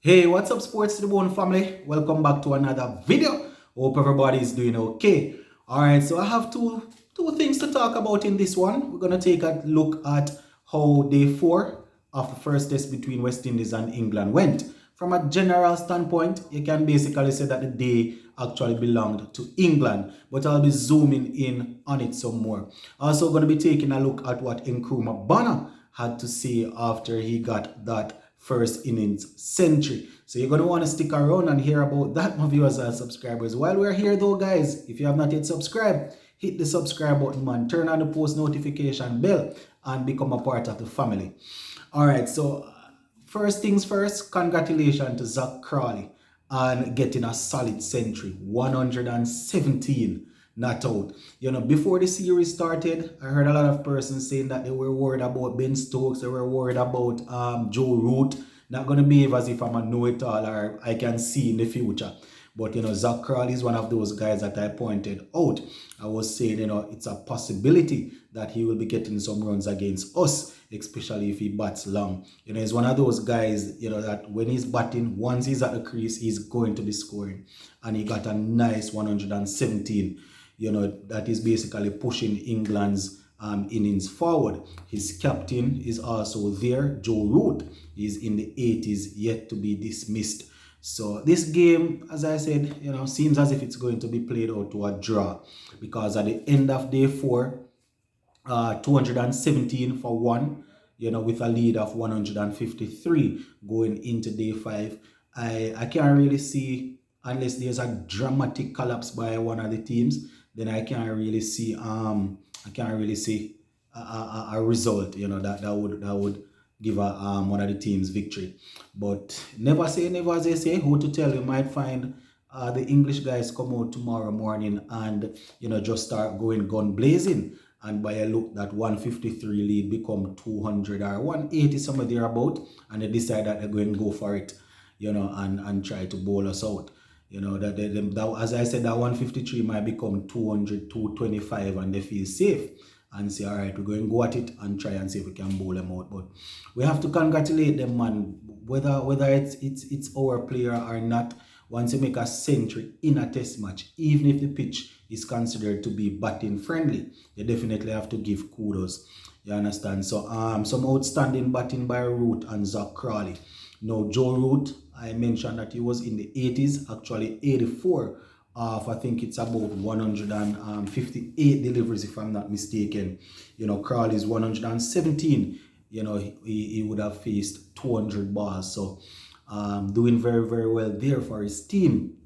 Hey, what's up, Sports to the Bone family? Welcome back to another video. Hope everybody is doing okay. All right, so I have two things to talk about in this one. We're gonna take a look at how day 4 of the first test between West Indies and England went. From a general standpoint, you can basically say that the day actually belonged to England, but I'll be zooming in on it some more. Also, going to be taking a look at what Nkrumah Banner had to say after he got that first innings century. So you're going to want to stick around and hear about that, my viewers and subscribers. While we're here though, guys, if you have not yet subscribed, hit the subscribe button, man. Turn on the post notification bell and become a part of the family. All right, so first things first, congratulations to Zach Crawley on getting a solid century, 117 not out. Before the series started, I heard a lot of persons saying that they were worried about Ben Stokes, they were worried about Joe Root. Not going to behave as if I'm a know-it-all or I can see in the future. But, Zach Crawley is one of those guys that I pointed out. I was saying, it's a possibility that he will be getting some runs against us, especially if he bats long. He's one of those guys, that when he's batting, once he's at the crease, he's going to be scoring. And he got a nice 117, that is basically pushing England's innings forward. His captain is also there, Joe Root. He's in the 80s, yet to be dismissed. So this game, as I said, seems as if it's going to be played out to a draw, because at the end of day 4, 217 for 1, with a lead of 153 going into day 5. I can't really see, unless there's a dramatic collapse by one of the teams, then I can't really see a result, that would give one of the teams victory. But never say never, as they say. Who to tell? You might find the English guys come out tomorrow morning and just start going gun blazing, and by a look that 153 lead become 200 or 180 somewhere thereabout, and they decide that they're going to go for it, and try to bowl us out. That, as I said, that 153 might become 200, 225, and they feel safe and say, all right, we're going to go at it and try and see if we can bowl them out. But we have to congratulate them, man. Whether it's our player or not, once you make a century in a test match, even if the pitch is considered to be batting friendly, you definitely have to give kudos. You understand? So some outstanding batting by Root and Zach Crawley. Now, Joe Root, I mentioned that he was in the 80s, actually 84 of, I think it's about 158 deliveries, if I'm not mistaken. Crawley's 117. He would have faced 200 balls. So doing very, very well there for his team.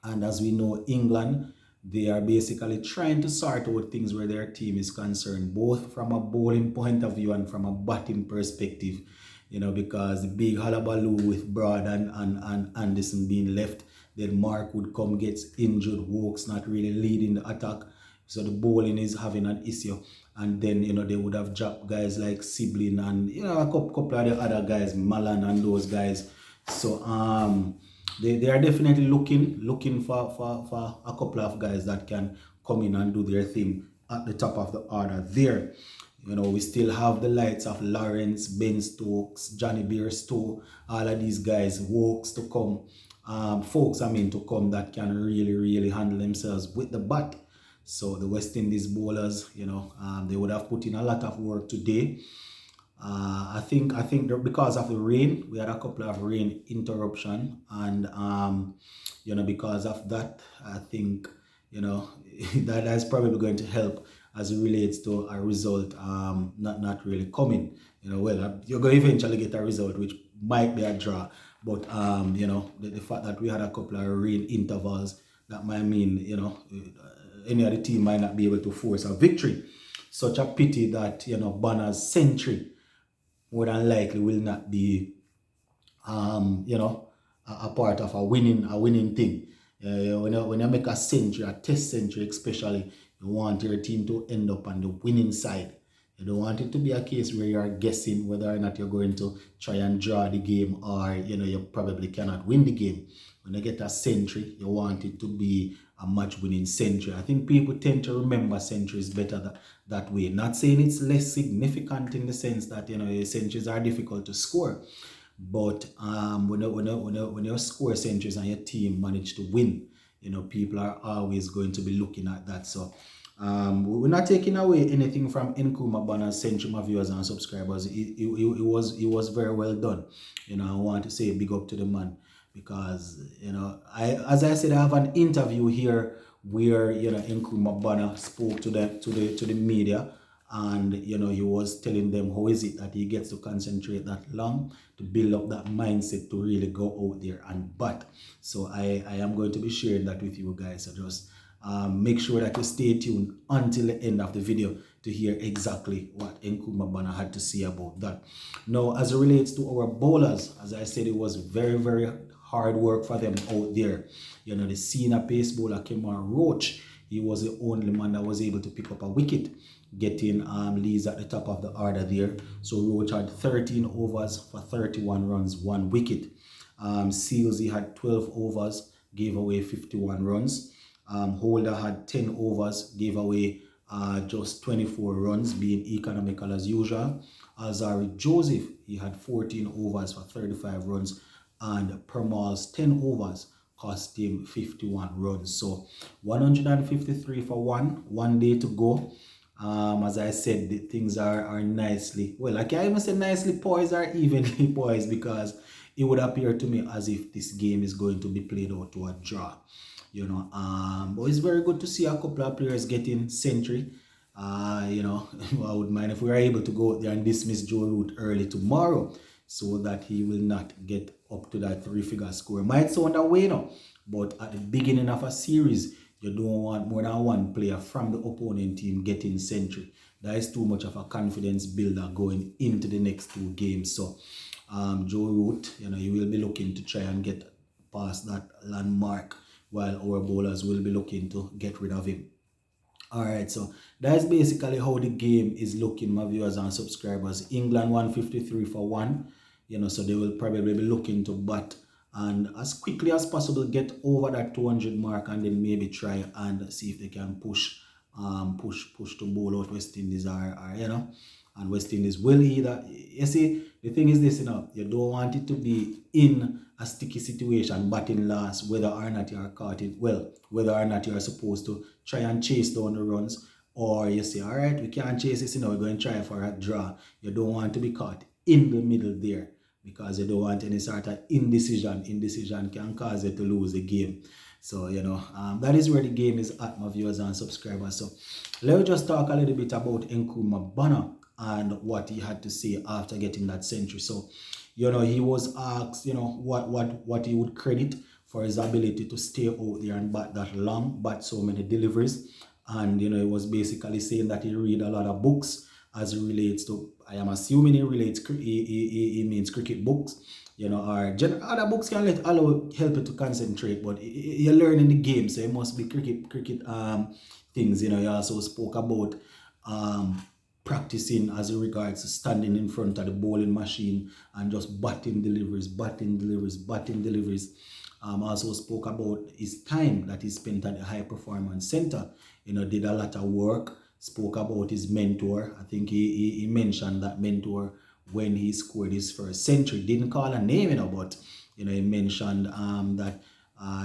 And as we know, England, they are basically trying to sort out things where their team is concerned, both from a bowling point of view and from a batting perspective. Because the big hullabaloo with Broad and Anderson being left, then Mark would come, gets injured, Wokes not really leading the attack. So the bowling is having an issue. And then, they would have dropped guys like Sibling and, a couple of the other guys, Malan and those guys. So they are definitely looking for a couple of guys that can come in and do their thing at the top of the order there. We still have the likes of Lawrence, Ben Stokes, Johnny Bairstow, all of these guys, Wokes to come, folks to come that can really, really handle themselves with the bat. So the West Indies bowlers, they would have put in a lot of work today. I think because of the rain, we had a couple of rain interruption, and because of that, I think that is probably going to help as it relates to a result not really coming. You're going to eventually get a result which might be a draw, but the fact that we had a couple of rain intervals, that might mean any other team might not be able to force a victory. Such a pity that Banner's century more than likely will not be a part of a winning thing. When you make a century, a test century especially, you want your team to end up on the winning side. You don't want it to be a case where you're guessing whether or not you're going to try and draw the game, or you probably cannot win the game. When you get a century, you want it to be a match-winning century. I think people tend to remember centuries better that way. Not saying it's less significant in the sense that centuries are difficult to score, But when you score centuries and your team manage to win, people are always going to be looking at that. So we're not taking away anything from Nkrumah Bonner's century, my viewers and subscribers. It was very well done. I want to say big up to the man, because as I said, I have an interview here where Nkrumah Bonner spoke to the media, and he was telling them how is it that he gets to concentrate that long to build up that mindset to really go out there and bat. So I am going to be sharing that with you guys. So just make sure that you stay tuned until the end of the video to hear exactly what Nkrumah Bonner had to say about that. Now, as it relates to our bowlers, as I said, it was very, very hard work for them out there. The senior pace bowler, Kemar Roach, he was the only man that was able to pick up a wicket, getting Lees at the top of the order there. So Roach had 13 overs for 31 runs, 1 wicket. Seals, he had 12 overs, gave away 51 runs. Holder had 10 overs, gave away just 24 runs, being economical as usual. Azari Joseph, he had 14 overs for 35 runs, and Permal's 10 overs cost him 51 runs. So 153 for 1 day to go. As I said, the things are nicely, well, I can't even say nicely poised or evenly poised, because it would appear to me as if this game is going to be played out to a draw. But it's very good to see a couple of players getting century. I would mind if we were able to go out there and dismiss Joe Root early tomorrow, so that he will not get up to that 3-figure score. Might sound that way now, but at the beginning of a series, you don't want more than one player from the opponent team getting century. That is too much of a confidence builder going into the next 2 games. So Joe Root, you will be looking to try and get past that landmark, while our bowlers will be looking to get rid of him. Alright, so that's basically how the game is looking, my viewers and subscribers. England 153 for 1, so they will probably be looking to bat and as quickly as possible get over that 200 mark, and then maybe try and see if they can push to bowl out West Indies, or and West Indies will either, you see, the thing is this, you don't want it to be in a sticky situation, batting last, whether or not you are caught it, well, whether or not you are supposed to try and chase down the runs, or you say, all right, we can't chase this, we're going to try for a draw. You don't want to be caught in the middle there, because you don't want any sort of indecision. Indecision can cause you to lose the game. So, that is where the game is at, my viewers and subscribers. So, let's just talk a little bit about Nkrumah Bonner and what he had to say after getting that century. So, he was asked, what he would credit for his ability to stay out there and bat that long, bat so many deliveries. And, he was basically saying that he read a lot of books as it relates to, I am assuming he means cricket books, or other books can help you to concentrate, but you're learning the game, so it must be cricket things. He also spoke about practicing as regards to standing in front of the bowling machine and just batting deliveries. Also spoke about his time that he spent at the High Performance Center. Did a lot of work. Spoke about his mentor. I think he mentioned that mentor when he scored his first century. Didn't call a name, but he mentioned that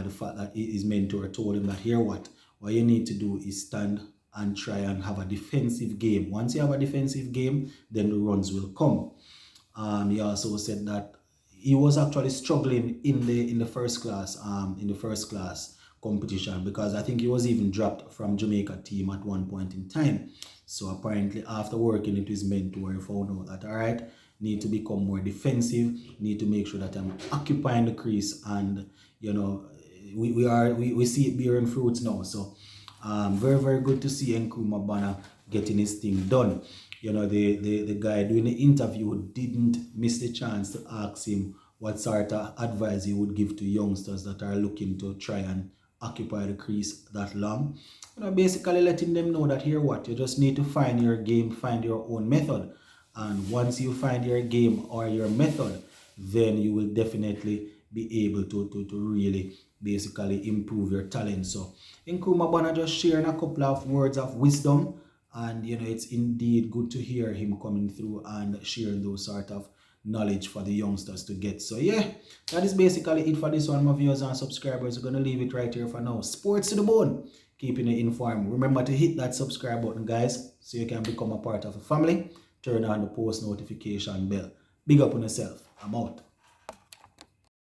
the fact that his mentor told him that, here, what you need to do is stand and try and have a defensive game. Once you have a defensive game, then the runs will come. He also said that he was actually struggling in the first class competition, because I think he was even dropped from Jamaica team at one point in time. So apparently after working with his mentor, he found out that, all right, need to become more defensive, need to make sure that I'm occupying the crease, and we see it bearing fruits now. So very, very good to see Nkrumah Bonner getting his thing done. The guy doing the interview didn't miss the chance to ask him what sort of advice he would give to youngsters that are looking to try and occupy the crease that long. Basically letting them know that, here, what you just need to find your game, find your own method. And once you find your game or your method, then you will definitely be able to really basically improve your talent. So Nkrumah Bonner just sharing a couple of words of wisdom, and it's indeed good to hear him coming through and sharing those sort of knowledge for the youngsters to get. So yeah, that is basically it for this one, my viewers and subscribers. We're going to leave it right here for now. Sports to the bone, keeping you informed. Remember to hit that subscribe button, guys, so you can become a part of the family. Turn on the post notification bell. Big up on yourself. I'm out.